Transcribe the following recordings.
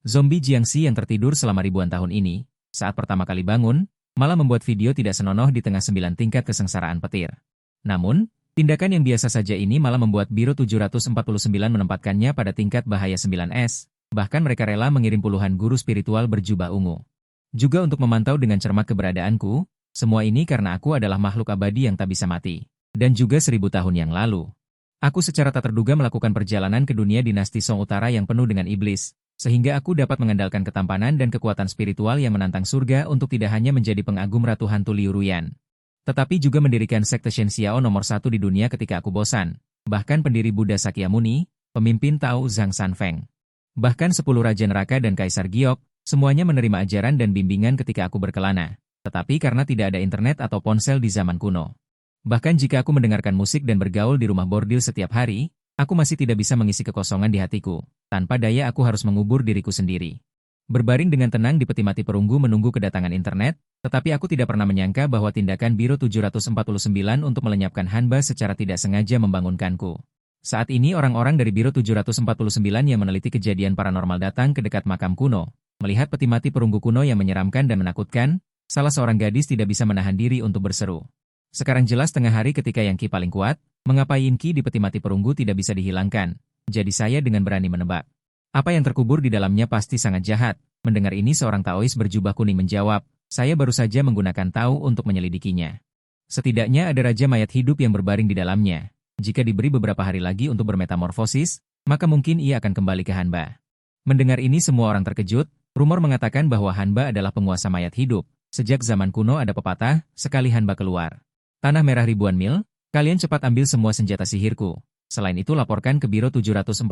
Zombie Jiangxi yang tertidur selama ribuan tahun ini, saat pertama kali bangun, malah membuat video tidak senonoh di tengah 9 tingkat kesengsaraan petir. Namun, tindakan yang biasa saja ini malah membuat Biro 749 menempatkannya pada tingkat bahaya 9S, bahkan mereka rela mengirim puluhan guru spiritual berjubah ungu. Juga untuk memantau dengan cermat keberadaanku, semua ini karena aku adalah makhluk abadi yang tak bisa mati. Dan juga 1000 tahun yang lalu. Aku secara tak terduga melakukan perjalanan ke dunia dinasti Song Utara yang penuh dengan iblis, sehingga aku dapat mengandalkan ketampanan dan kekuatan spiritual yang menantang surga untuk tidak hanya menjadi pengagum Ratu Hantu Liu Ruyan, tetapi juga mendirikan sekte Shen Xiao nomor 1 di dunia ketika aku bosan, bahkan pendiri Buddha Sakyamuni, pemimpin Tao Zhang Sanfeng. Bahkan 10 Raja Neraka dan Kaisar Giok, semuanya menerima ajaran dan bimbingan ketika aku berkelana, tetapi karena tidak ada internet atau ponsel di zaman kuno. Bahkan jika aku mendengarkan musik dan bergaul di rumah bordil setiap hari, aku masih tidak bisa mengisi kekosongan di hatiku. Tanpa daya aku harus mengubur diriku sendiri. Berbaring dengan tenang di peti mati perunggu menunggu kedatangan internet, tetapi aku tidak pernah menyangka bahwa tindakan Biro 749 untuk melenyapkan Hanba secara tidak sengaja membangunkanku. Saat ini orang-orang dari Biro 749 yang meneliti kejadian paranormal datang ke dekat makam kuno. Melihat peti mati perunggu kuno yang menyeramkan dan menakutkan, salah seorang gadis tidak bisa menahan diri untuk berseru. Sekarang jelas tengah hari ketika yang Ki paling kuat, mengapa Yin Ki di peti mati perunggu tidak bisa dihilangkan? Jadi saya dengan berani menebak. Apa yang terkubur di dalamnya pasti sangat jahat. Mendengar ini seorang Taois berjubah kuning menjawab, saya baru saja menggunakan Tao untuk menyelidikinya. Setidaknya ada raja mayat hidup yang berbaring di dalamnya. Jika diberi beberapa hari lagi untuk bermetamorfosis, maka mungkin ia akan kembali ke Hanba. Mendengar ini semua orang terkejut, rumor mengatakan bahwa Hanba adalah penguasa mayat hidup. Sejak zaman kuno ada pepatah, sekali Hanba keluar tanah merah ribuan mil, kalian cepat ambil semua senjata sihirku. Selain itu laporkan ke Biro 749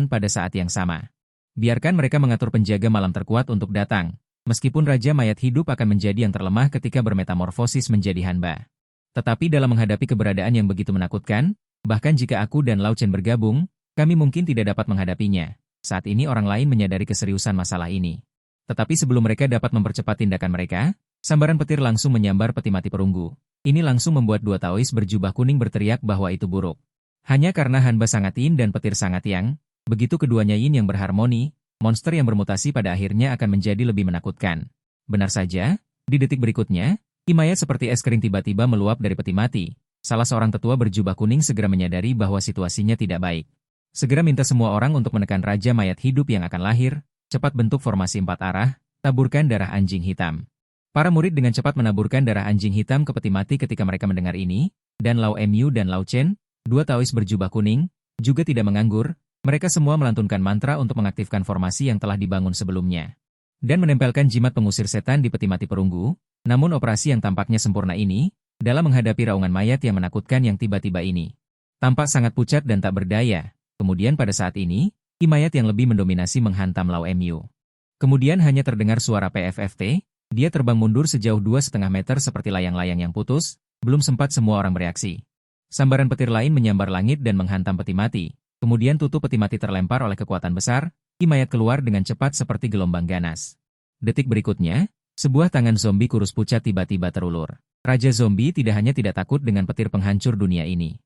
pada saat yang sama. Biarkan mereka mengatur penjaga malam terkuat untuk datang, meskipun Raja Mayat Hidup akan menjadi yang terlemah ketika bermetamorfosis menjadi Hanba. Tetapi dalam menghadapi keberadaan yang begitu menakutkan, bahkan jika aku dan Lao Chen bergabung, kami mungkin tidak dapat menghadapinya. Saat ini orang lain menyadari keseriusan masalah ini. Tetapi sebelum mereka dapat mempercepat tindakan mereka, sambaran petir langsung menyambar peti mati perunggu. Ini langsung membuat 2 Taois berjubah kuning berteriak bahwa itu buruk. Hanya karena Hanba sangat yin dan petir sangat yang, begitu keduanya yin yang berharmoni, monster yang bermutasi pada akhirnya akan menjadi lebih menakutkan. Benar saja, di detik berikutnya, Himayat seperti es kering tiba-tiba meluap dari peti mati. Salah seorang tetua berjubah kuning segera menyadari bahwa situasinya tidak baik. Segera minta semua orang untuk menekan Raja Mayat Hidup yang akan lahir, cepat bentuk formasi 4 arah, taburkan darah anjing hitam. Para murid dengan cepat menaburkan darah anjing hitam ke peti mati ketika mereka mendengar ini, dan Lao Mu dan Lao Chen, 2 Taois berjubah kuning, juga tidak menganggur, mereka semua melantunkan mantra untuk mengaktifkan formasi yang telah dibangun sebelumnya. Dan menempelkan jimat pengusir setan di peti mati perunggu, namun operasi yang tampaknya sempurna ini, dalam menghadapi raungan mayat yang menakutkan yang tiba-tiba ini, tampak sangat pucat dan tak berdaya. Kemudian pada saat ini, Himayat yang lebih mendominasi menghantam Lao Mu. Kemudian hanya terdengar suara PFFT, dia terbang mundur sejauh 2,5 meter seperti layang-layang yang putus, belum sempat semua orang bereaksi. Sambaran petir lain menyambar langit dan menghantam peti mati. Kemudian tutup peti mati terlempar oleh kekuatan besar, Himayat keluar dengan cepat seperti gelombang ganas. Detik berikutnya, sebuah tangan zombie kurus pucat tiba-tiba terulur. Raja zombie tidak hanya tidak takut dengan petir penghancur dunia ini,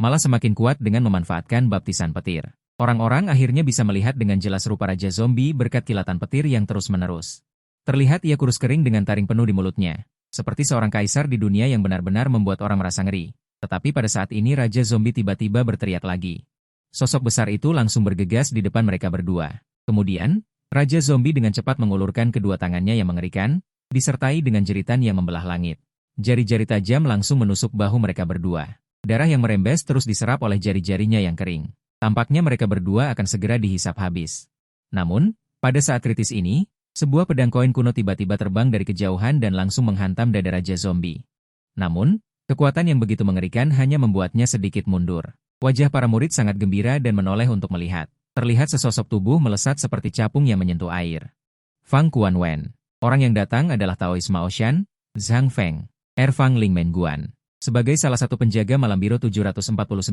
malah semakin kuat dengan memanfaatkan baptisan petir. Orang-orang akhirnya bisa melihat dengan jelas rupa Raja Zombie berkat kilatan petir yang terus-menerus. Terlihat ia kurus kering dengan taring penuh di mulutnya, seperti seorang kaisar di dunia yang benar-benar membuat orang merasa ngeri. Tetapi pada saat ini Raja Zombie tiba-tiba berteriak lagi. Sosok besar itu langsung bergegas di depan mereka berdua. Kemudian, Raja Zombie dengan cepat mengulurkan kedua tangannya yang mengerikan, disertai dengan jeritan yang membelah langit. Jari-jari tajam langsung menusuk bahu mereka berdua. Darah yang merembes terus diserap oleh jari-jarinya yang kering. Tampaknya mereka berdua akan segera dihisap habis. Namun, pada saat kritis ini, sebuah pedang koin kuno tiba-tiba terbang dari kejauhan dan langsung menghantam dada Raja Zombie. Namun, kekuatan yang begitu mengerikan hanya membuatnya sedikit mundur. Wajah para murid sangat gembira dan menoleh untuk melihat. Terlihat sesosok tubuh melesat seperti capung yang menyentuh air. Fang Kuanwen. Orang yang datang adalah Taois Mao Shan, Zhang Feng, Erfang Ling Menguan. Sebagai salah satu penjaga malam Biro 749,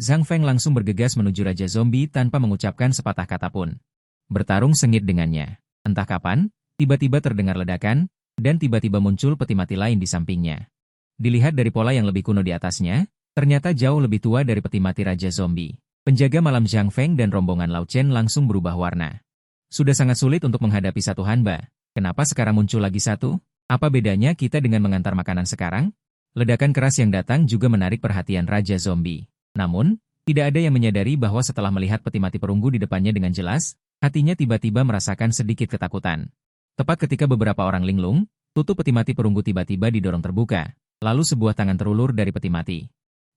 Zhang Feng langsung bergegas menuju Raja Zombie tanpa mengucapkan sepatah kata pun. Bertarung sengit dengannya. Entah kapan, tiba-tiba terdengar ledakan, dan tiba-tiba muncul peti mati lain di sampingnya. Dilihat dari pola yang lebih kuno di atasnya, ternyata jauh lebih tua dari peti mati Raja Zombie. Penjaga malam Zhang Feng dan rombongan Lao Chen langsung berubah warna. Sudah sangat sulit untuk menghadapi satu hanba. Kenapa sekarang muncul lagi satu? Apa bedanya kita dengan mengantar makanan sekarang? Ledakan keras yang datang juga menarik perhatian Raja Zombie. Namun, tidak ada yang menyadari bahwa setelah melihat peti mati perunggu di depannya dengan jelas, hatinya tiba-tiba merasakan sedikit ketakutan. Tepat ketika beberapa orang linglung, tutup peti mati perunggu tiba-tiba didorong terbuka, lalu sebuah tangan terulur dari peti mati.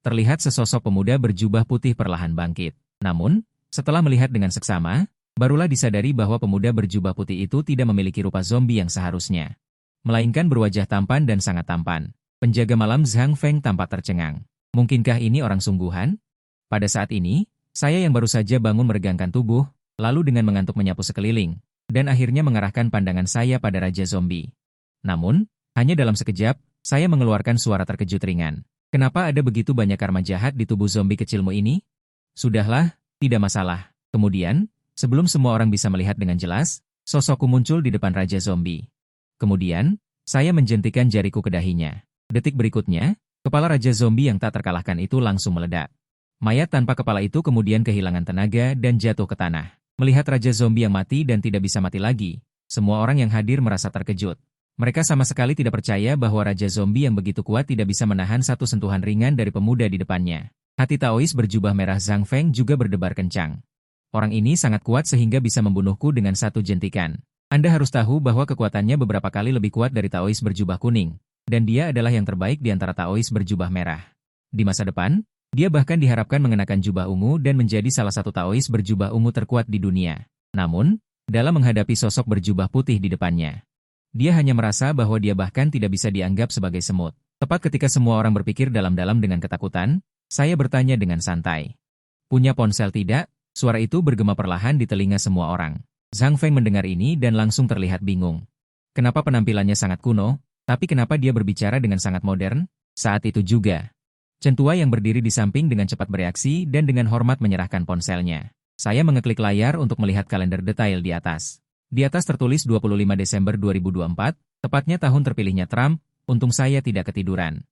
Terlihat sesosok pemuda berjubah putih perlahan bangkit. Namun, setelah melihat dengan seksama, barulah disadari bahwa pemuda berjubah putih itu tidak memiliki rupa zombie yang seharusnya, melainkan berwajah tampan dan sangat tampan. Penjaga malam Zhang Feng tampak tercengang. Mungkinkah ini orang sungguhan? Pada saat ini, saya yang baru saja bangun meregangkan tubuh, lalu dengan mengantuk menyapu sekeliling, dan akhirnya mengarahkan pandangan saya pada Raja Zombie. Namun, hanya dalam sekejap, saya mengeluarkan suara terkejut ringan. Kenapa ada begitu banyak karma jahat di tubuh zombie kecilmu ini? Sudahlah, tidak masalah. Kemudian, sebelum semua orang bisa melihat dengan jelas, sosokku muncul di depan Raja Zombie. Kemudian, saya menjentikan jariku ke dahinya. Detik berikutnya, kepala Raja Zombie yang tak terkalahkan itu langsung meledak. Mayat tanpa kepala itu kemudian kehilangan tenaga dan jatuh ke tanah. Melihat Raja Zombie yang mati dan tidak bisa mati lagi, semua orang yang hadir merasa terkejut. Mereka sama sekali tidak percaya bahwa Raja Zombie yang begitu kuat tidak bisa menahan satu sentuhan ringan dari pemuda di depannya. Hati Taois berjubah merah Zhang Feng juga berdebar kencang. Orang ini sangat kuat sehingga bisa membunuhku dengan satu jentikan. Anda harus tahu bahwa kekuatannya beberapa kali lebih kuat dari Taois berjubah kuning, dan dia adalah yang terbaik di antara Taois berjubah merah. Di masa depan, dia bahkan diharapkan mengenakan jubah ungu dan menjadi salah satu Taois berjubah ungu terkuat di dunia. Namun, dalam menghadapi sosok berjubah putih di depannya, dia hanya merasa bahwa dia bahkan tidak bisa dianggap sebagai semut. Tepat ketika semua orang berpikir dalam-dalam dengan ketakutan, saya bertanya dengan santai. Punya ponsel tidak? Suara itu bergema perlahan di telinga semua orang. Zhang Feng mendengar ini dan langsung terlihat bingung. Kenapa penampilannya sangat kuno, tapi kenapa dia berbicara dengan sangat modern? Saat itu juga, Chen Tua yang berdiri di samping dengan cepat bereaksi dan dengan hormat menyerahkan ponselnya. Saya mengeklik layar untuk melihat kalender detail di atas. Di atas tertulis 25 Desember 2024, tepatnya tahun terpilihnya Trump. Untung saya tidak ketiduran.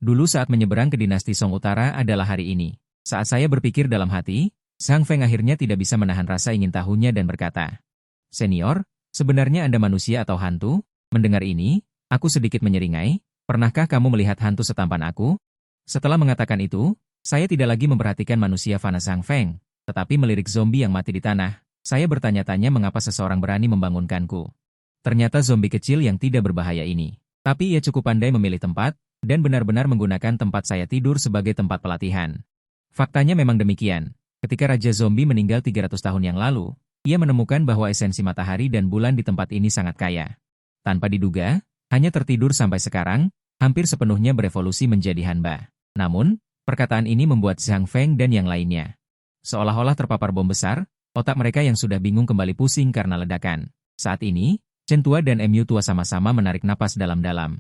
Dulu saat menyeberang ke dinasti Song Utara adalah hari ini. Saat saya berpikir dalam hati, Zhang Feng akhirnya tidak bisa menahan rasa ingin tahunya dan berkata, "Senior, sebenarnya Anda manusia atau hantu?" Mendengar ini, aku sedikit menyeringai. "Pernahkah kamu melihat hantu setampan aku?" Setelah mengatakan itu, saya tidak lagi memperhatikan manusia fana Zhang Feng, tetapi melirik zombie yang mati di tanah. Saya bertanya-tanya mengapa seseorang berani membangunkanku. Ternyata zombie kecil yang tidak berbahaya ini. Tapi ia cukup pandai memilih tempat, dan benar-benar menggunakan tempat saya tidur sebagai tempat pelatihan. Faktanya memang demikian. Ketika Raja Zombie meninggal 300 tahun yang lalu, ia menemukan bahwa esensi matahari dan bulan di tempat ini sangat kaya. Tanpa diduga, hanya tertidur sampai sekarang, hampir sepenuhnya berevolusi menjadi hanba. Namun, perkataan ini membuat Zhang Feng dan yang lainnya seolah-olah terpapar bom besar, otak mereka yang sudah bingung kembali pusing karena ledakan. Saat ini, Chen Tua dan Mu Tua sama-sama menarik napas dalam-dalam.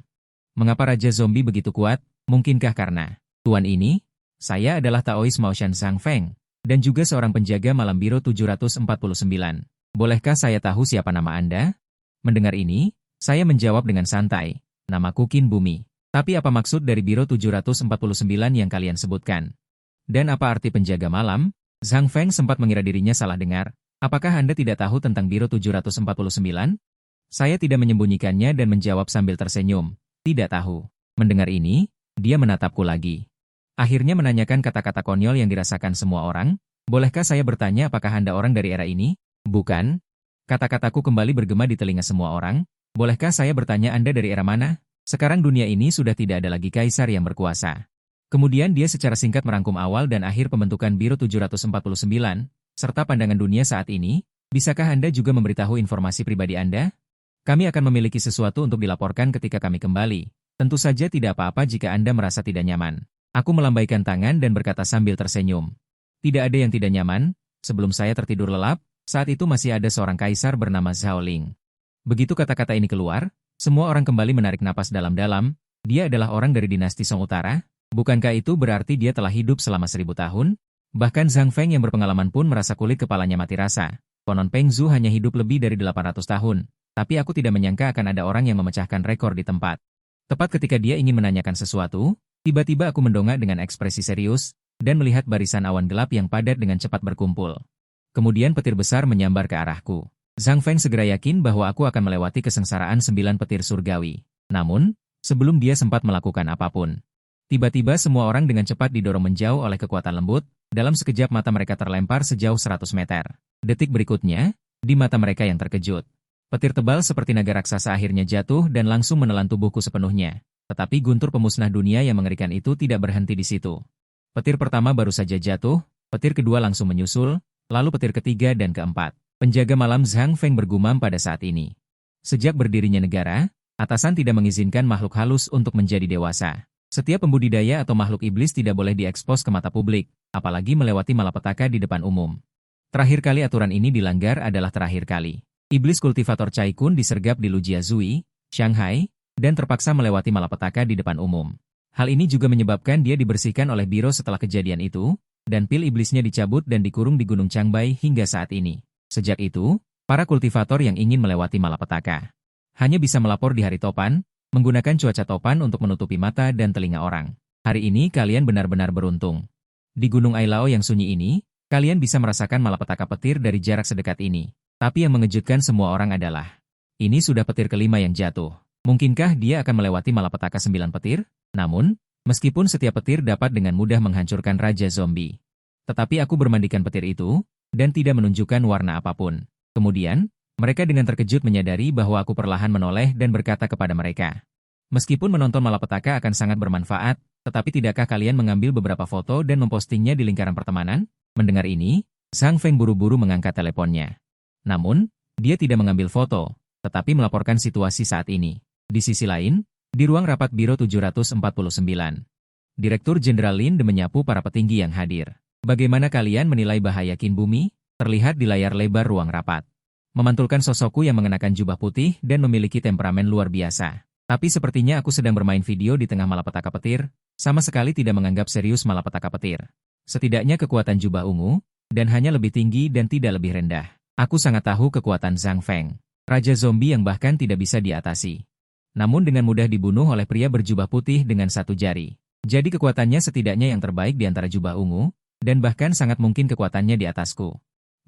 Mengapa Raja Zombie begitu kuat? Mungkinkah karena, "Tuan ini, saya adalah Taois Maoshan Zhang Feng, dan juga seorang penjaga malam Biro 749. Bolehkah saya tahu siapa nama Anda?" Mendengar ini, saya menjawab dengan santai, "Namaku Qin Bumi." Tapi apa maksud dari Biro 749 yang kalian sebutkan? Dan apa arti penjaga malam? Zhang Feng sempat mengira dirinya salah dengar. Apakah Anda tidak tahu tentang Biro 749? Saya tidak menyembunyikannya dan menjawab sambil tersenyum. Tidak tahu. Mendengar ini, dia menatapku lagi. Akhirnya menanyakan kata-kata konyol yang dirasakan semua orang. Bolehkah saya bertanya apakah Anda orang dari era ini? Bukan. Kata-kataku kembali bergema di telinga semua orang. Bolehkah saya bertanya Anda dari era mana? Sekarang dunia ini sudah tidak ada lagi kaisar yang berkuasa. Kemudian dia secara singkat merangkum awal dan akhir pembentukan Biro 749, serta pandangan dunia saat ini. Bisakah Anda juga memberitahu informasi pribadi Anda? Kami akan memiliki sesuatu untuk dilaporkan ketika kami kembali. Tentu saja tidak apa-apa jika Anda merasa tidak nyaman. Aku melambaikan tangan dan berkata sambil tersenyum. Tidak ada yang tidak nyaman. Sebelum saya tertidur lelap, saat itu masih ada seorang kaisar bernama Zhao Ling. Begitu kata-kata ini keluar, semua orang kembali menarik napas dalam-dalam. Dia adalah orang dari dinasti Song Utara. Bukankah itu berarti dia telah hidup selama 1000 tahun? Bahkan Zhang Feng yang berpengalaman pun merasa kulit kepalanya mati rasa. Konon Peng Zhu hanya hidup lebih dari 800 tahun. Tapi aku tidak menyangka akan ada orang yang memecahkan rekor di tempat. Tepat ketika dia ingin menanyakan sesuatu, tiba-tiba aku mendongak dengan ekspresi serius, dan melihat barisan awan gelap yang padat dengan cepat berkumpul. Kemudian petir besar menyambar ke arahku. Zhang Feng segera yakin bahwa aku akan melewati kesengsaraan 9 petir surgawi. Namun, sebelum dia sempat melakukan apapun, tiba-tiba semua orang dengan cepat didorong menjauh oleh kekuatan lembut, dalam sekejap mata mereka terlempar sejauh 100 meter. Detik berikutnya, di mata mereka yang terkejut, petir tebal seperti naga raksasa akhirnya jatuh dan langsung menelan tubuhku sepenuhnya. Tetapi guntur pemusnah dunia yang mengerikan itu tidak berhenti di situ. Petir pertama baru saja jatuh, petir kedua langsung menyusul, lalu petir ketiga dan keempat. Penjaga malam Zhang Feng bergumam pada saat ini. Sejak berdirinya negara, atasan tidak mengizinkan makhluk halus untuk menjadi dewasa. Setiap pembudidaya atau makhluk iblis tidak boleh diekspos ke mata publik, apalagi melewati malapetaka di depan umum. Terakhir kali aturan ini dilanggar adalah terakhir kali. Iblis kultivator Cai Kun disergap di Lujiazui, Shanghai, dan terpaksa melewati malapetaka di depan umum. Hal ini juga menyebabkan dia dibersihkan oleh biro setelah kejadian itu, dan pil iblisnya dicabut dan dikurung di Gunung Changbai hingga saat ini. Sejak itu, para kultivator yang ingin melewati malapetaka hanya bisa melapor di hari topan, menggunakan cuaca topan untuk menutupi mata dan telinga orang. Hari ini kalian benar-benar beruntung. Di Gunung Ailao yang sunyi ini, kalian bisa merasakan malapetaka petir dari jarak sedekat ini. Tapi yang mengejutkan semua orang adalah, ini sudah petir kelima yang jatuh. Mungkinkah dia akan melewati malapetaka 9 petir? Namun, meskipun setiap petir dapat dengan mudah menghancurkan Raja Zombie, tetapi aku bermandikan petir itu, dan tidak menunjukkan warna apapun. Kemudian, mereka dengan terkejut menyadari bahwa aku perlahan menoleh dan berkata kepada mereka, meskipun menonton malapetaka akan sangat bermanfaat, tetapi tidakkah kalian mengambil beberapa foto dan mempostingnya di lingkaran pertemanan? Mendengar ini, Zhang Feng buru-buru mengangkat teleponnya. Namun, dia tidak mengambil foto, tetapi melaporkan situasi saat ini. Di sisi lain, di ruang rapat Biro 749, Direktur Jenderal Lin De menyapu para petinggi yang hadir. Bagaimana kalian menilai bahaya Qin Bumi? Terlihat di layar lebar ruang rapat. Memantulkan sosokku yang mengenakan jubah putih dan memiliki temperamen luar biasa. Tapi sepertinya aku sedang bermain video di tengah malapetaka petir, sama sekali tidak menganggap serius malapetaka petir. Setidaknya kekuatan jubah ungu, dan hanya lebih tinggi dan tidak lebih rendah. Aku sangat tahu kekuatan Zhang Feng, Raja Zombie yang bahkan tidak bisa diatasi. Namun dengan mudah dibunuh oleh pria berjubah putih dengan satu jari. Jadi kekuatannya setidaknya yang terbaik di antara jubah ungu, dan bahkan sangat mungkin kekuatannya di atasku.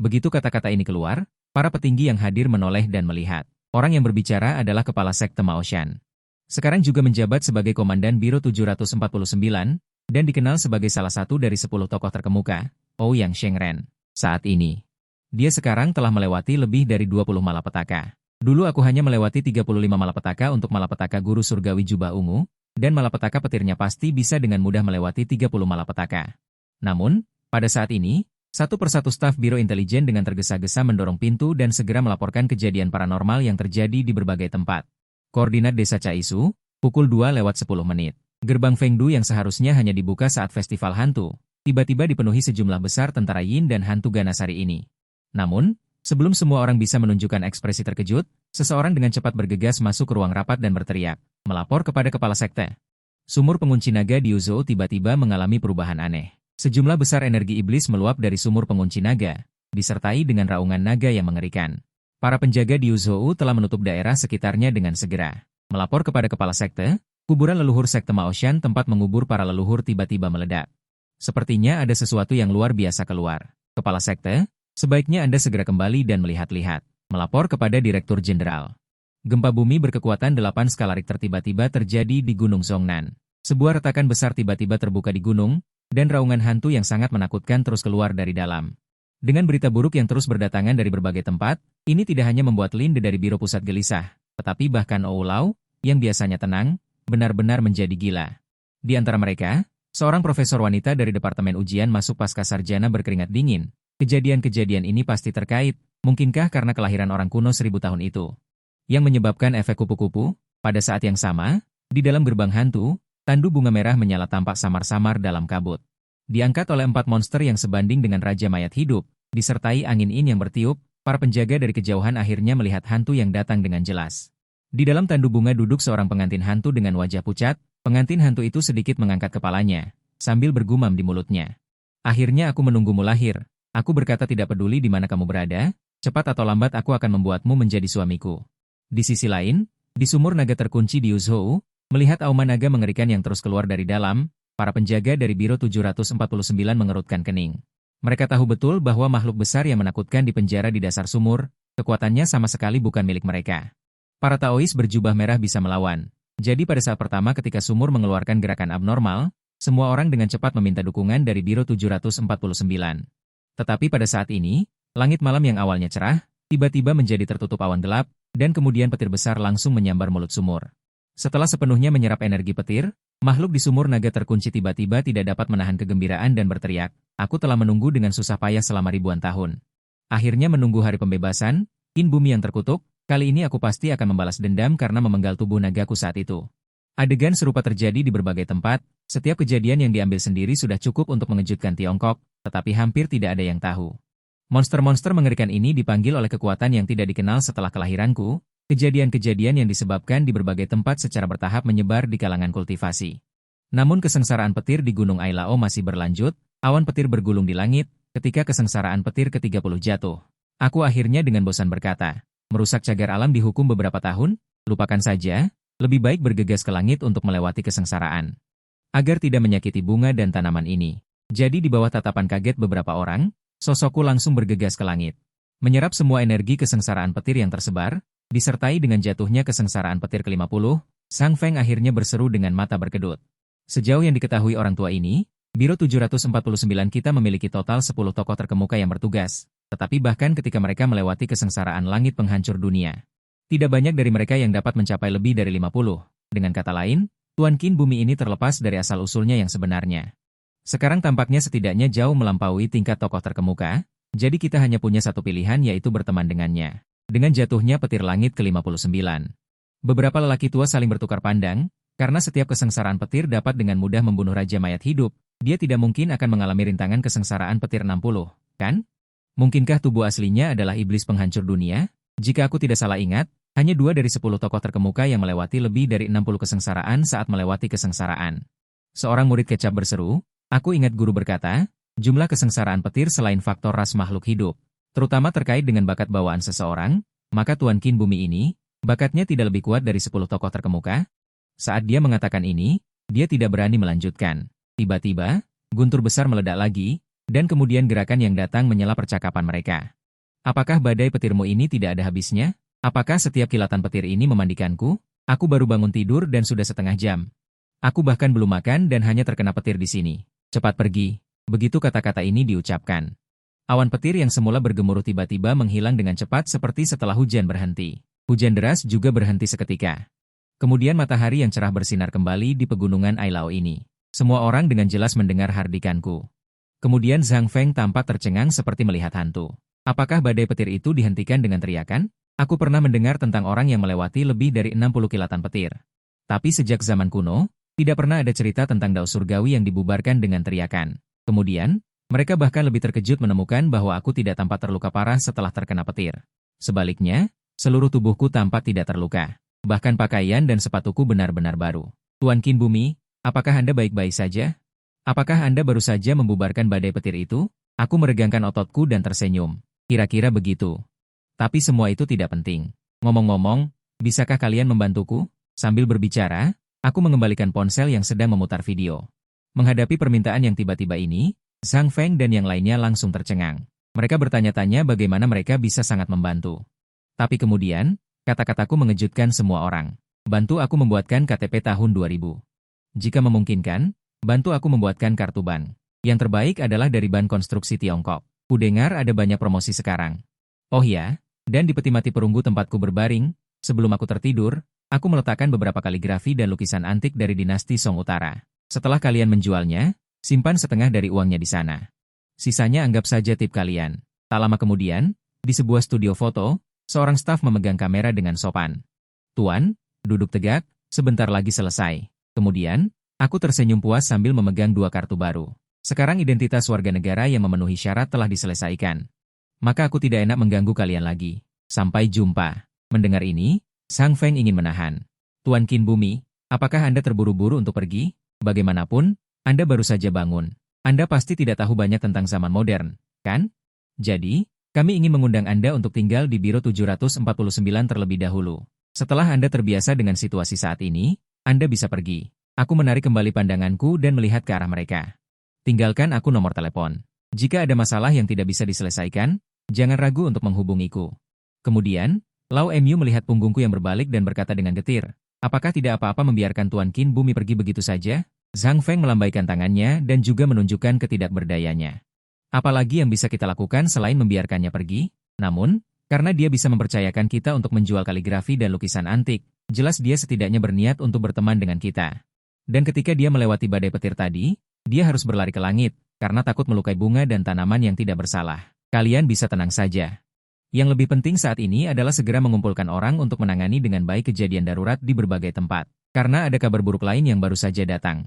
Begitu kata-kata ini keluar, para petinggi yang hadir menoleh dan melihat. Orang yang berbicara adalah Kepala Sekte Mao Shan. Sekarang juga menjabat sebagai Komandan Biro 749, dan dikenal sebagai salah satu dari 10 tokoh terkemuka, Ouyang Shengren. Saat ini, dia sekarang telah melewati lebih dari 20 malapetaka. Dulu aku hanya melewati 35 malapetaka untuk malapetaka Guru Surgawi Jubah Ungu, dan malapetaka petirnya pasti bisa dengan mudah melewati 30 malapetaka. Namun, pada saat ini, satu persatu staf Biro Intelijen dengan tergesa-gesa mendorong pintu dan segera melaporkan kejadian paranormal yang terjadi di berbagai tempat. Koordinat Desa Caisu, pukul 2:10. Gerbang Fengdu yang seharusnya hanya dibuka saat festival hantu, tiba-tiba dipenuhi sejumlah besar tentara Yin dan hantu Ganasari ini. Namun, sebelum semua orang bisa menunjukkan ekspresi terkejut, seseorang dengan cepat bergegas masuk ke ruang rapat dan berteriak, melapor kepada Kepala Sekte. Sumur pengunci naga di Uzhou tiba-tiba mengalami perubahan aneh. Sejumlah besar energi iblis meluap dari sumur pengunci naga, disertai dengan raungan naga yang mengerikan. Para penjaga di Uzhou telah menutup daerah sekitarnya dengan segera. Melapor kepada Kepala Sekte, kuburan leluhur Sekte Mao Shan tempat mengubur para leluhur tiba-tiba meledak. Sepertinya ada sesuatu yang luar biasa keluar. Kepala Sekte, sebaiknya Anda segera kembali dan melihat-lihat. Melapor kepada Direktur Jenderal. Gempa bumi berkekuatan 8 skala Richter tiba-tiba terjadi di Gunung Zhongnan. Sebuah retakan besar tiba-tiba terbuka di gunung, dan raungan hantu yang sangat menakutkan terus keluar dari dalam. Dengan berita buruk yang terus berdatangan dari berbagai tempat, ini tidak hanya membuat Linde dari Biro Pusat gelisah, tetapi bahkan Oulau, yang biasanya tenang, benar-benar menjadi gila. Di antara mereka, seorang profesor wanita dari Departemen Ujian Masuk Pasca Sarjana berkeringat dingin. Kejadian-kejadian ini pasti terkait, mungkinkah karena kelahiran orang kuno 1000 tahun itu, yang menyebabkan efek kupu-kupu? Pada saat yang sama, di dalam gerbang hantu, tandu bunga merah menyala tampak samar-samar dalam kabut. Diangkat oleh 4 monster yang sebanding dengan Raja Mayat hidup, disertai angin yang bertiup, para penjaga dari kejauhan akhirnya melihat hantu yang datang dengan jelas. Di dalam tandu bunga duduk seorang pengantin hantu dengan wajah pucat, pengantin hantu itu sedikit mengangkat kepalanya, sambil bergumam di mulutnya. Akhirnya aku menunggumu lahir, aku berkata tidak peduli di mana kamu berada, cepat atau lambat aku akan membuatmu menjadi suamiku. Di sisi lain, di sumur naga terkunci di Uzhou, melihat auman naga mengerikan yang terus keluar dari dalam, para penjaga dari Biro 749 mengerutkan kening. Mereka tahu betul bahwa makhluk besar yang menakutkan di penjara di dasar sumur, Kekuatannya sama sekali bukan milik mereka. Para Taois berjubah merah bisa melawan. Jadi pada saat pertama ketika sumur mengeluarkan gerakan abnormal, semua orang dengan cepat meminta dukungan dari Biro 749. Tetapi pada saat ini, langit malam yang awalnya cerah, tiba-tiba menjadi tertutup awan gelap, dan kemudian petir besar langsung menyambar mulut sumur. Setelah sepenuhnya menyerap energi petir, makhluk di sumur naga terkunci tiba-tiba tidak dapat menahan kegembiraan dan berteriak, "Aku telah menunggu dengan susah payah selama ribuan tahun. Akhirnya menunggu hari pembebasan, Qin bumi yang terkutuk, kali ini aku pasti akan membalas dendam karena memenggal tubuh nagaku saat itu." Adegan serupa terjadi di berbagai tempat, setiap kejadian yang diambil sendiri sudah cukup untuk mengejutkan Tiongkok, tetapi hampir tidak ada yang tahu. Monster-monster mengerikan ini dipanggil oleh kekuatan yang tidak dikenal setelah kelahiranku, kejadian-kejadian yang disebabkan di berbagai tempat secara bertahap menyebar di kalangan kultivasi. Namun kesengsaraan petir di Gunung Ailao masih berlanjut, awan petir bergulung di langit, ketika kesengsaraan petir ke-30 jatuh. Aku akhirnya dengan bosan berkata, merusak cagar alam dihukum beberapa tahun? Lupakan saja, lebih baik bergegas ke langit untuk melewati kesengsaraan. Agar tidak menyakiti bunga dan tanaman ini. Jadi di bawah tatapan kaget beberapa orang, sosokku langsung bergegas ke langit. Menyerap semua energi kesengsaraan petir yang tersebar, disertai dengan jatuhnya kesengsaraan petir ke-50, Sang Feng akhirnya berseru dengan mata berkedut. Sejauh yang diketahui orang tua ini, Biro 749 kita memiliki total 10 tokoh terkemuka yang bertugas. Tetapi bahkan ketika mereka melewati kesengsaraan langit penghancur dunia, tidak banyak dari mereka yang dapat mencapai lebih dari 50. Dengan kata lain, Tuan Qin bumi ini terlepas dari asal-usulnya yang sebenarnya. Sekarang tampaknya setidaknya jauh melampaui tingkat tokoh terkemuka, jadi kita hanya punya satu pilihan yaitu berteman dengannya. Dengan jatuhnya petir langit ke-59. Beberapa lelaki tua saling bertukar pandang, karena setiap kesengsaraan petir dapat dengan mudah membunuh raja mayat hidup, dia tidak mungkin akan mengalami rintangan kesengsaraan petir 60, kan? Mungkinkah tubuh aslinya adalah iblis penghancur dunia? Jika aku tidak salah ingat, hanya 2 dari 10 tokoh terkemuka yang melewati lebih dari 60 kesengsaraan saat melewati kesengsaraan. Seorang murid kecap berseru, aku ingat guru berkata, jumlah kesengsaraan petir selain faktor ras makhluk hidup, terutama terkait dengan bakat bawaan seseorang, maka Tuan Qin bumi ini, bakatnya tidak lebih kuat dari 10 tokoh terkemuka. Saat dia mengatakan ini, dia tidak berani melanjutkan. Tiba-tiba, guntur besar meledak lagi, dan kemudian gerakan yang datang menyela percakapan mereka. Apakah badai petirmu ini tidak ada habisnya? Apakah setiap kilatan petir ini memandikanku? Aku baru bangun tidur dan sudah setengah jam. Aku bahkan belum makan dan hanya terkena petir di sini. Cepat pergi. Begitu kata-kata ini diucapkan. Awan petir yang semula bergemuruh tiba-tiba menghilang dengan cepat seperti setelah hujan berhenti. Hujan deras juga berhenti seketika. Kemudian matahari yang cerah bersinar kembali di pegunungan Ailao ini. Semua orang dengan jelas mendengar hardikanku. Kemudian Zhang Feng tampak tercengang seperti melihat hantu. Apakah badai petir itu dihentikan dengan teriakan? Aku pernah mendengar tentang orang yang melewati lebih dari 60 kilatan petir. Tapi sejak zaman kuno, tidak pernah ada cerita tentang dao surgawi yang dibubarkan dengan teriakan. Kemudian, mereka bahkan lebih terkejut menemukan bahwa aku tidak tampak terluka parah setelah terkena petir. Sebaliknya, seluruh tubuhku tampak tidak terluka. Bahkan pakaian dan sepatuku benar-benar baru. Tuan Qin bumi, apakah Anda baik-baik saja? Apakah Anda baru saja membubarkan badai petir itu? Aku meregangkan ototku dan tersenyum. Kira-kira begitu. Tapi semua itu tidak penting. Ngomong-ngomong, bisakah kalian membantuku? Sambil berbicara, aku mengembalikan ponsel yang sedang memutar video. Menghadapi permintaan yang tiba-tiba ini, Zhang Feng dan yang lainnya langsung tercengang. Mereka bertanya-tanya bagaimana mereka bisa sangat membantu. Tapi kemudian, kata-kataku mengejutkan semua orang. Bantu aku membuatkan KTP tahun 2000. Jika memungkinkan, bantu aku membuatkan kartu bank. Yang terbaik adalah dari ban konstruksi Tiongkok. Kudengar ada banyak promosi sekarang. Oh ya, dan di peti mati perunggu tempatku berbaring, sebelum aku tertidur, aku meletakkan beberapa kaligrafi dan lukisan antik dari dinasti Song Utara. Setelah kalian menjualnya, simpan setengah dari uangnya di sana. Sisanya anggap saja tip kalian. Tak lama kemudian, di sebuah studio foto, seorang staf memegang kamera dengan sopan. Tuan, duduk tegak, sebentar lagi selesai. Kemudian, aku tersenyum puas sambil memegang 2 kartu baru. Sekarang identitas warga negara yang memenuhi syarat telah diselesaikan. Maka aku tidak enak mengganggu kalian lagi. Sampai jumpa. Mendengar ini, Zhang Feng ingin menahan. Tuan Qin bumi, apakah Anda terburu-buru untuk pergi? Bagaimanapun, Anda baru saja bangun. Anda pasti tidak tahu banyak tentang zaman modern, kan? Jadi, kami ingin mengundang Anda untuk tinggal di Biro 749 terlebih dahulu. Setelah Anda terbiasa dengan situasi saat ini, Anda bisa pergi. Aku menarik kembali pandanganku dan melihat ke arah mereka. Tinggalkan aku nomor telepon. Jika ada masalah yang tidak bisa diselesaikan, jangan ragu untuk menghubungiku. Kemudian, Lao Mu melihat punggungku yang berbalik dan berkata dengan getir, apakah tidak apa-apa membiarkan Tuan Qin Bumi pergi begitu saja? Zhang Feng melambaikan tangannya dan juga menunjukkan ketidakberdayanya. Apalagi yang bisa kita lakukan selain membiarkannya pergi? Namun, karena dia bisa mempercayakan kita untuk menjual kaligrafi dan lukisan antik, jelas dia setidaknya berniat untuk berteman dengan kita. Dan ketika dia melewati badai petir tadi, dia harus berlari ke langit, karena takut melukai bunga dan tanaman yang tidak bersalah. Kalian bisa tenang saja. Yang lebih penting saat ini adalah segera mengumpulkan orang untuk menangani dengan baik kejadian darurat di berbagai tempat. Karena ada kabar buruk lain yang baru saja datang.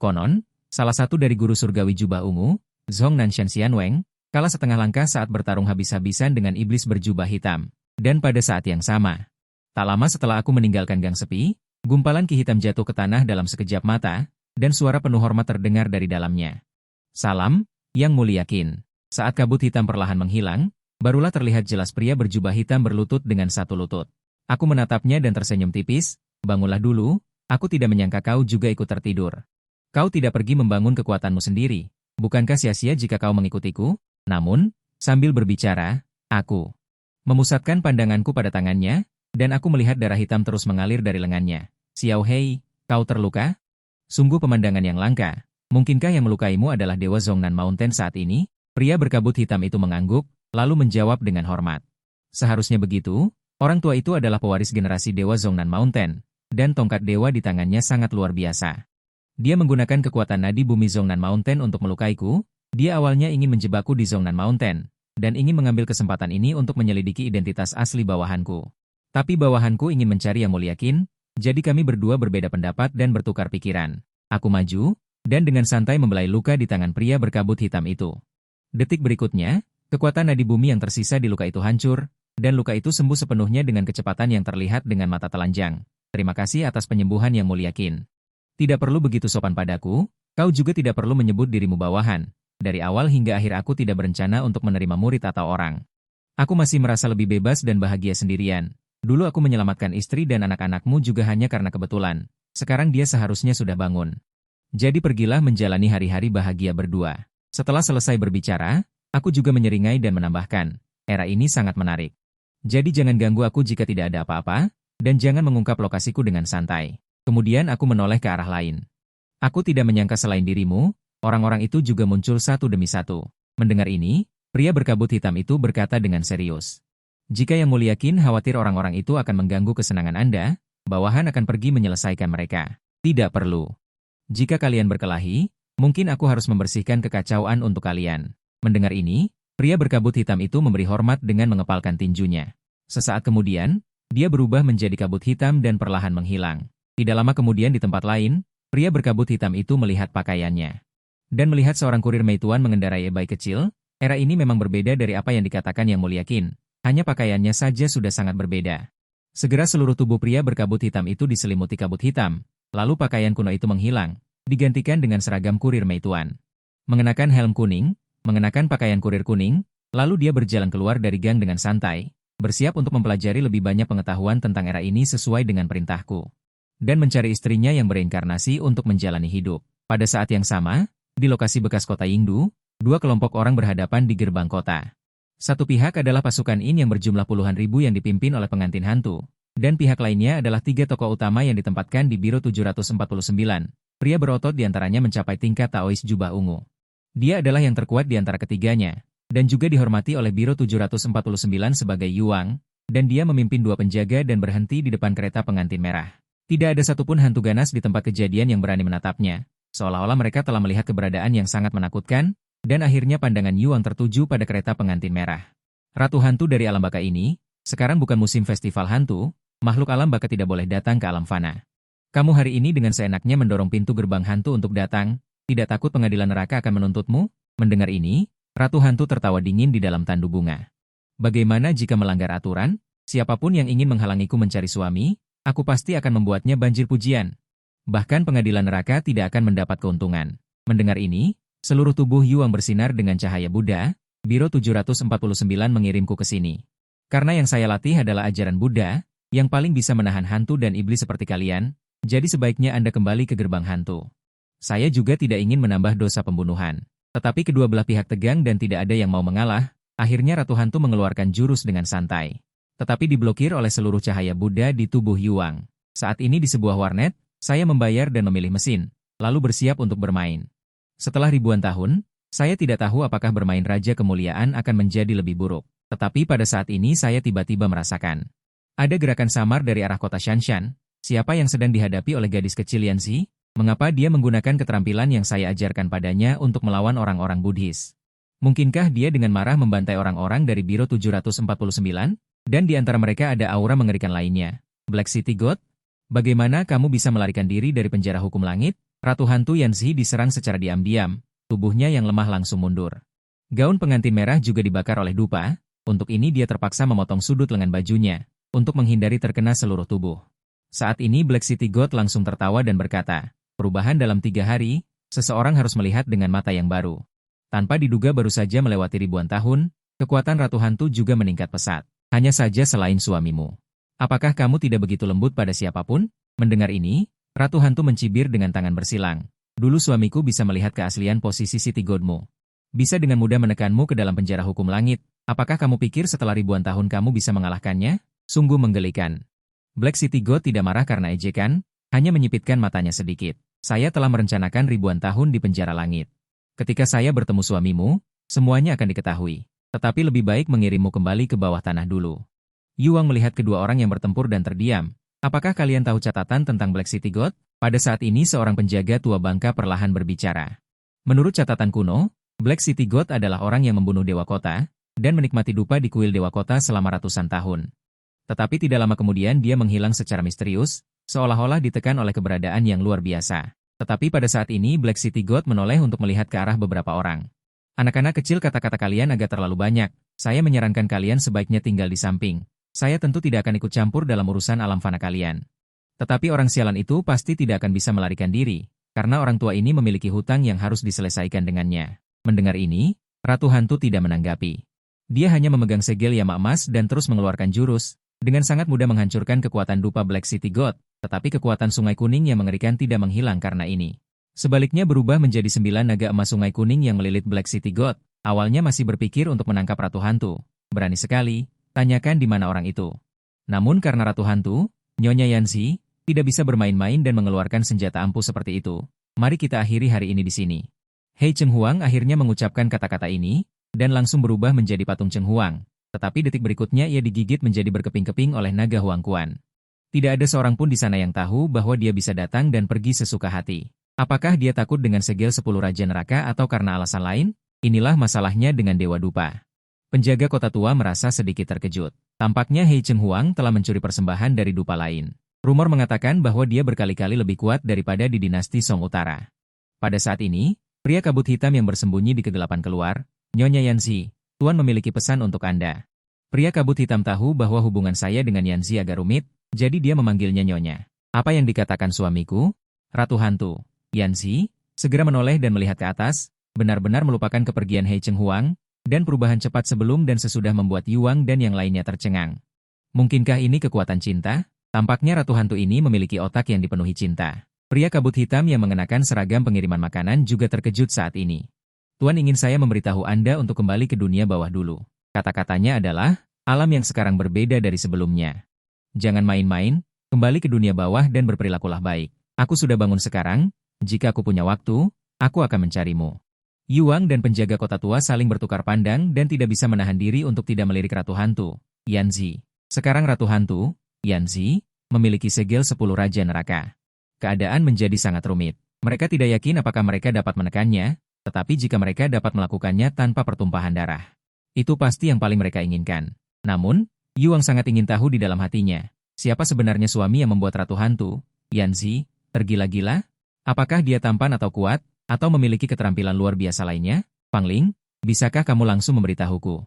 Konon, salah satu dari guru surgawi jubah ungu, Zhong Nanshan Xianweng, kalah setengah langkah saat bertarung habis-habisan dengan iblis berjubah hitam. Dan pada saat yang sama, tak lama setelah aku meninggalkan gang sepi, gumpalan ki hitam jatuh ke tanah dalam sekejap mata, dan suara penuh hormat terdengar dari dalamnya. Salam, Yang Mulia Qin. Saat kabut hitam perlahan menghilang, barulah terlihat jelas pria berjubah hitam berlutut dengan satu lutut. Aku menatapnya dan tersenyum tipis, bangunlah dulu, aku tidak menyangka kau juga ikut tertidur. Kau tidak pergi membangun kekuatanmu sendiri, bukankah sia-sia jika kau mengikutiku? Namun, sambil berbicara, aku memusatkan pandanganku pada tangannya, dan aku melihat darah hitam terus mengalir dari lengannya. Xiao Hei, kau terluka? Sungguh pemandangan yang langka. Mungkinkah yang melukaimu adalah Dewa Zhongnan Mountain saat ini? Pria berkabut hitam itu mengangguk, lalu menjawab dengan hormat. Seharusnya begitu, orang tua itu adalah pewaris generasi Dewa Zhongnan Mountain, dan tongkat dewa di tangannya sangat luar biasa. Dia menggunakan kekuatan nadi bumi Zhongnan Mountain untuk melukaiku. Dia awalnya ingin menjebakku di Zhongnan Mountain, dan ingin mengambil kesempatan ini untuk menyelidiki identitas asli bawahanku. Tapi bawahanku ingin mencari Yang Mulia Qin, jadi kami berdua berbeda pendapat dan bertukar pikiran. Aku maju, dan dengan santai membelai luka di tangan pria berkabut hitam itu. Detik berikutnya, kekuatan nadi bumi yang tersisa di luka itu hancur, dan luka itu sembuh sepenuhnya dengan kecepatan yang terlihat dengan mata telanjang. Terima kasih atas penyembuhan Yang Mulia Qin. Tidak perlu begitu sopan padaku, kau juga tidak perlu menyebut dirimu bawahan. Dari awal hingga akhir aku tidak berencana untuk menerima murid atau orang. Aku masih merasa lebih bebas dan bahagia sendirian. Dulu aku menyelamatkan istri dan anak-anakmu juga hanya karena kebetulan. Sekarang dia seharusnya sudah bangun. Jadi pergilah menjalani hari-hari bahagia berdua. Setelah selesai berbicara, aku juga menyeringai dan menambahkan, era ini sangat menarik. Jadi jangan ganggu aku jika tidak ada apa-apa, dan jangan mengungkap lokasiku dengan santai. Kemudian aku menoleh ke arah lain. Aku tidak menyangka selain dirimu, orang-orang itu juga muncul satu demi satu. Mendengar ini, pria berkabut hitam itu berkata dengan serius. Jika Yang Mulia Qin khawatir orang-orang itu akan mengganggu kesenangan Anda, bawahan akan pergi menyelesaikan mereka. Tidak perlu. Jika kalian berkelahi, mungkin aku harus membersihkan kekacauan untuk kalian. Mendengar ini, pria berkabut hitam itu memberi hormat dengan mengepalkan tinjunya. Sesaat kemudian, dia berubah menjadi kabut hitam dan perlahan menghilang. Tidak lama kemudian di tempat lain, pria berkabut hitam itu melihat pakaiannya. Dan melihat seorang kurir Meituan mengendarai e-bike kecil, era ini memang berbeda dari apa yang dikatakan Yang Mulia Qin. Hanya pakaiannya saja sudah sangat berbeda. Segera seluruh tubuh pria berkabut hitam itu diselimuti kabut hitam, lalu pakaian kuno itu menghilang, digantikan dengan seragam kurir Meituan. Mengenakan helm kuning, mengenakan pakaian kurir kuning, lalu dia berjalan keluar dari gang dengan santai, bersiap untuk mempelajari lebih banyak pengetahuan tentang era ini sesuai dengan perintahku. Dan mencari istrinya yang bereinkarnasi untuk menjalani hidup. Pada saat yang sama, di lokasi bekas kota Yingdu, dua kelompok orang berhadapan di gerbang kota. Satu pihak adalah pasukan In yang berjumlah puluhan ribu yang dipimpin oleh pengantin hantu, dan pihak lainnya adalah tiga tokoh utama yang ditempatkan di Biro 749. Pria berotot diantaranya mencapai tingkat Taois jubah ungu. Dia adalah yang terkuat di antara ketiganya, dan juga dihormati oleh Biro 749 sebagai Yuang, dan dia memimpin dua penjaga dan berhenti di depan kereta pengantin merah. Tidak ada satupun hantu ganas di tempat kejadian yang berani menatapnya, seolah-olah mereka telah melihat keberadaan yang sangat menakutkan, dan akhirnya pandangan Yuang tertuju pada kereta pengantin merah. Ratu hantu dari alam baka ini, sekarang bukan musim festival hantu, makhluk alam baka tidak boleh datang ke alam fana. Kamu hari ini dengan seenaknya mendorong pintu gerbang hantu untuk datang, tidak takut pengadilan neraka akan menuntutmu? Mendengar ini, Ratu hantu tertawa dingin di dalam tandu bunga. Bagaimana jika melanggar aturan? Siapapun yang ingin menghalangiku mencari suami, aku pasti akan membuatnya banjir pujian. Bahkan pengadilan neraka tidak akan mendapat keuntungan. Mendengar ini, seluruh tubuh Yuang bersinar dengan cahaya Buddha. Biro 749 mengirimku ke sini. Karena yang saya latih adalah ajaran Buddha, yang paling bisa menahan hantu dan iblis seperti kalian, jadi sebaiknya Anda kembali ke gerbang hantu. Saya juga tidak ingin menambah dosa pembunuhan. Tetapi kedua belah pihak tegang dan tidak ada yang mau mengalah, akhirnya Ratu Hantu mengeluarkan jurus dengan santai. tetapi diblokir oleh seluruh cahaya Buddha di tubuh Yuang. Saat ini di sebuah warnet, saya membayar dan memilih mesin, lalu bersiap untuk bermain. Setelah ribuan tahun, saya tidak tahu apakah bermain Raja Kemuliaan akan menjadi lebih buruk. Tetapi pada saat ini saya tiba-tiba merasakan. Ada gerakan samar dari arah kota Shanshan. Siapa yang sedang dihadapi oleh gadis kecil Yanzi? Mengapa dia menggunakan keterampilan yang saya ajarkan padanya untuk melawan orang-orang Buddhis? Mungkinkah dia dengan marah membantai orang-orang dari Biro 749? Dan di antara mereka ada aura mengerikan lainnya. Black City God? Bagaimana kamu bisa melarikan diri dari penjara hukum langit? Ratu Hantu Yanzi diserang secara diam-diam. Tubuhnya yang lemah langsung mundur. Gaun pengantin merah juga dibakar oleh dupa. Untuk ini dia terpaksa memotong sudut lengan bajunya, untuk menghindari terkena seluruh tubuh. Saat ini Black City God langsung tertawa dan berkata, perubahan dalam 3 hari, seseorang harus melihat dengan mata yang baru. Tanpa diduga baru saja melewati ribuan tahun, kekuatan Ratu Hantu juga meningkat pesat. Hanya saja selain suamimu. Apakah kamu tidak begitu lembut pada siapapun? Mendengar ini, Ratu Hantu mencibir dengan tangan bersilang. Dulu suamiku bisa melihat keaslian posisi City Godmu. Bisa dengan mudah menekanmu ke dalam penjara hukum langit. Apakah kamu pikir setelah ribuan tahun kamu bisa mengalahkannya? Sungguh menggelikan. Black City God tidak marah karena ejekan, hanya menyipitkan matanya sedikit. Saya telah merencanakan ribuan tahun di penjara langit. Ketika saya bertemu suamimu, semuanya akan diketahui. Tetapi lebih baik mengirimmu kembali ke bawah tanah dulu. Yuang melihat kedua orang yang bertempur dan terdiam. Apakah kalian tahu catatan tentang Black City God? Pada saat ini seorang penjaga tua bangka perlahan berbicara. Menurut catatan kuno, Black City God adalah orang yang membunuh Dewa Kota, dan menikmati dupa di kuil Dewa Kota selama ratusan tahun. Tetapi tidak lama kemudian dia menghilang secara misterius, seolah-olah ditekan oleh keberadaan yang luar biasa. Tetapi pada saat ini Black City God menoleh untuk melihat ke arah beberapa orang. Anak-anak kecil, kata-kata kalian agak terlalu banyak. Saya menyarankan kalian sebaiknya tinggal di samping. Saya tentu tidak akan ikut campur dalam urusan alam fana kalian. Tetapi orang sialan itu pasti tidak akan bisa melarikan diri, karena orang tua ini memiliki hutang yang harus diselesaikan dengannya. Mendengar ini, Ratu Hantu tidak menanggapi. Dia hanya memegang segel Yama emas dan terus mengeluarkan jurus, dengan sangat mudah menghancurkan kekuatan dupa Black City God, tetapi kekuatan Sungai Kuning yang mengerikan tidak menghilang karena ini. Sebaliknya berubah menjadi 9 naga emas Sungai Kuning yang melilit Black City God. Awalnya masih berpikir untuk menangkap Ratu Hantu. Berani sekali, tanyakan di mana orang itu. Namun karena Ratu Hantu, Nyonya Yanzi, tidak bisa bermain-main dan mengeluarkan senjata ampuh seperti itu. Mari kita akhiri hari ini di sini. Hei Cheng Huang akhirnya mengucapkan kata-kata ini, dan langsung berubah menjadi patung Cheng Huang. Tetapi detik berikutnya ia digigit menjadi berkeping-keping oleh naga Huang Kuan. Tidak ada seorang pun di sana yang tahu bahwa dia bisa datang dan pergi sesuka hati. Apakah dia takut dengan segel 10 Raja Neraka atau karena alasan lain? Inilah masalahnya dengan Dewa Dupa. Penjaga kota tua merasa sedikit terkejut. Tampaknya Hei Cheng Huang telah mencuri persembahan dari dupa lain. Rumor mengatakan bahwa dia berkali-kali lebih kuat daripada di dinasti Song Utara. Pada saat ini, pria kabut hitam yang bersembunyi di kegelapan keluar, Nyonya Yanzi, Tuan memiliki pesan untuk Anda. Pria kabut hitam tahu bahwa hubungan saya dengan Yanzi agak rumit, jadi dia memanggilnya Nyonya. Apa yang dikatakan suamiku? Ratu Hantu. Yanzi segera menoleh dan melihat ke atas, benar-benar melupakan kepergian Hei Cheng Huang, dan perubahan cepat sebelum dan sesudah membuat Yuang dan yang lainnya tercengang. Mungkinkah ini kekuatan cinta? Tampaknya Ratu Hantu ini memiliki otak yang dipenuhi cinta. Pria kabut hitam yang mengenakan seragam pengiriman makanan juga terkejut saat ini. Tuan ingin saya memberitahu Anda untuk kembali ke dunia bawah dulu. Kata-katanya adalah, alam yang sekarang berbeda dari sebelumnya. Jangan main-main, kembali ke dunia bawah dan berperilakulah baik. Aku sudah bangun sekarang. Jika aku punya waktu, aku akan mencarimu. Yuang dan penjaga kota tua saling bertukar pandang dan tidak bisa menahan diri untuk tidak melirik Ratu Hantu, Yanzi. Sekarang Ratu Hantu, Yanzi, memiliki segel 10 Raja Neraka. Keadaan menjadi sangat rumit. Mereka tidak yakin apakah mereka dapat menekannya, tetapi jika mereka dapat melakukannya tanpa pertumpahan darah. Itu pasti yang paling mereka inginkan. Namun, Yuang sangat ingin tahu di dalam hatinya, siapa sebenarnya suami yang membuat Ratu Hantu, Yanzi, tergila-gila? Apakah dia tampan atau kuat, atau memiliki keterampilan luar biasa lainnya? Pangling, bisakah kamu langsung memberitahuku?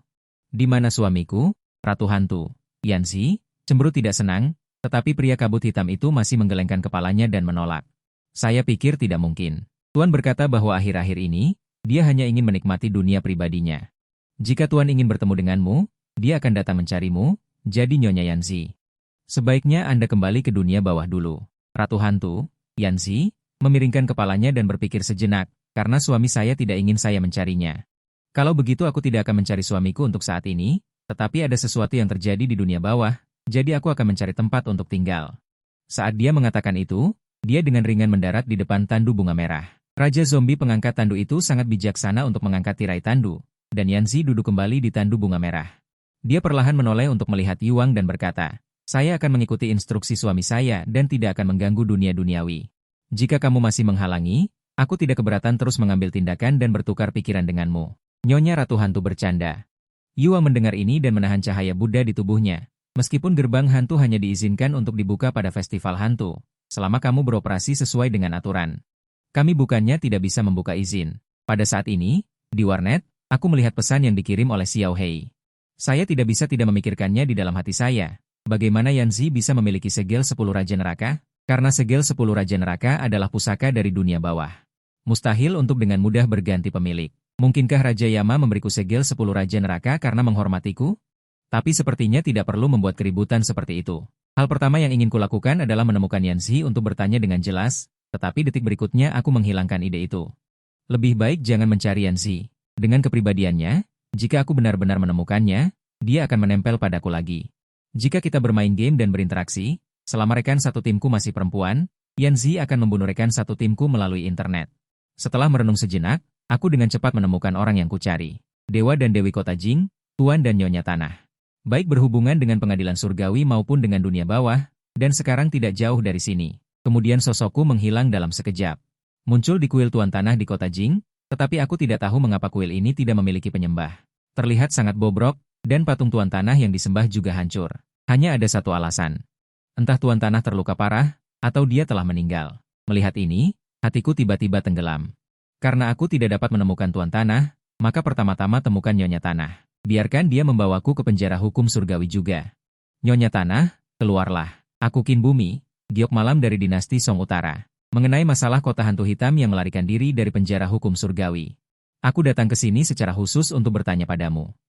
Di mana suamiku? Ratu Hantu, Yanzi, cemburu tidak senang, tetapi pria kabut hitam itu masih menggelengkan kepalanya dan menolak. Saya pikir tidak mungkin. Tuan berkata bahwa akhir-akhir ini, dia hanya ingin menikmati dunia pribadinya. Jika Tuan ingin bertemu denganmu, dia akan datang mencarimu, jadi Nyonya Yanzi. Sebaiknya Anda kembali ke dunia bawah dulu. Ratu Hantu, Yanzi, memiringkan kepalanya dan berpikir sejenak, karena suami saya tidak ingin saya mencarinya. Kalau begitu aku tidak akan mencari suamiku untuk saat ini, Tetapi ada sesuatu yang terjadi di dunia bawah, jadi aku akan mencari tempat untuk tinggal. Saat dia mengatakan itu, dia dengan ringan mendarat di depan tandu bunga merah. Raja zombie pengangkat tandu itu sangat bijaksana untuk mengangkat tirai tandu, dan Yanzi duduk kembali di tandu bunga merah. Dia perlahan menoleh untuk melihat Yuang dan berkata, "Saya akan mengikuti instruksi suami saya dan tidak akan mengganggu dunia duniawi. Jika kamu masih menghalangi, aku tidak keberatan terus mengambil tindakan dan bertukar pikiran denganmu." Nyonya Ratu Hantu bercanda. Yuang mendengar ini dan menahan cahaya Buddha di tubuhnya. Meskipun gerbang hantu hanya diizinkan untuk dibuka pada festival hantu, selama kamu beroperasi sesuai dengan aturan. Kami bukannya tidak bisa membuka izin. Pada saat ini, di warnet, aku melihat pesan yang dikirim oleh Xiao Hei. Saya tidak bisa tidak memikirkannya di dalam hati saya. Bagaimana Yanzi bisa memiliki segel 10 Raja Neraka? Karena segel 10 Raja Neraka adalah pusaka dari dunia bawah. Mustahil untuk dengan mudah berganti pemilik. Mungkinkah Raja Yama memberiku segel 10 Raja Neraka karena menghormatiku? Tapi sepertinya tidak perlu membuat keributan seperti itu. Hal pertama yang ingin kulakukan adalah menemukan Yanzi untuk bertanya dengan jelas, tetapi detik berikutnya aku menghilangkan ide itu. Lebih baik jangan mencari Yanzi. Dengan kepribadiannya, jika aku benar-benar menemukannya, dia akan menempel padaku lagi. Jika kita bermain game dan berinteraksi, selama rekan satu timku masih perempuan, Yanzi akan membunuh rekan satu timku melalui internet. Setelah merenung sejenak, aku dengan cepat menemukan orang yang kucari. Dewa dan Dewi Kota Jing, Tuan dan Nyonya Tanah. Baik berhubungan dengan pengadilan surgawi maupun dengan dunia bawah, dan sekarang tidak jauh dari sini. Kemudian sosokku menghilang dalam sekejap. Muncul di kuil Tuan Tanah di Kota Jing, tetapi aku tidak tahu mengapa kuil ini tidak memiliki penyembah. Terlihat sangat bobrok, dan patung Tuan Tanah yang disembah juga hancur. Hanya ada satu alasan. Entah Tuan Tanah terluka parah, atau dia telah meninggal. Melihat ini, hatiku tiba-tiba tenggelam. Karena aku tidak dapat menemukan Tuan Tanah, maka pertama-tama temukan Nyonya Tanah. Biarkan dia membawaku ke penjara hukum surgawi juga. Nyonya Tanah, keluarlah. Aku Qin Bumi, giok malam dari dinasti Song Utara. Mengenai masalah kota hantu hitam yang melarikan diri dari penjara hukum surgawi. Aku datang ke sini secara khusus untuk bertanya padamu.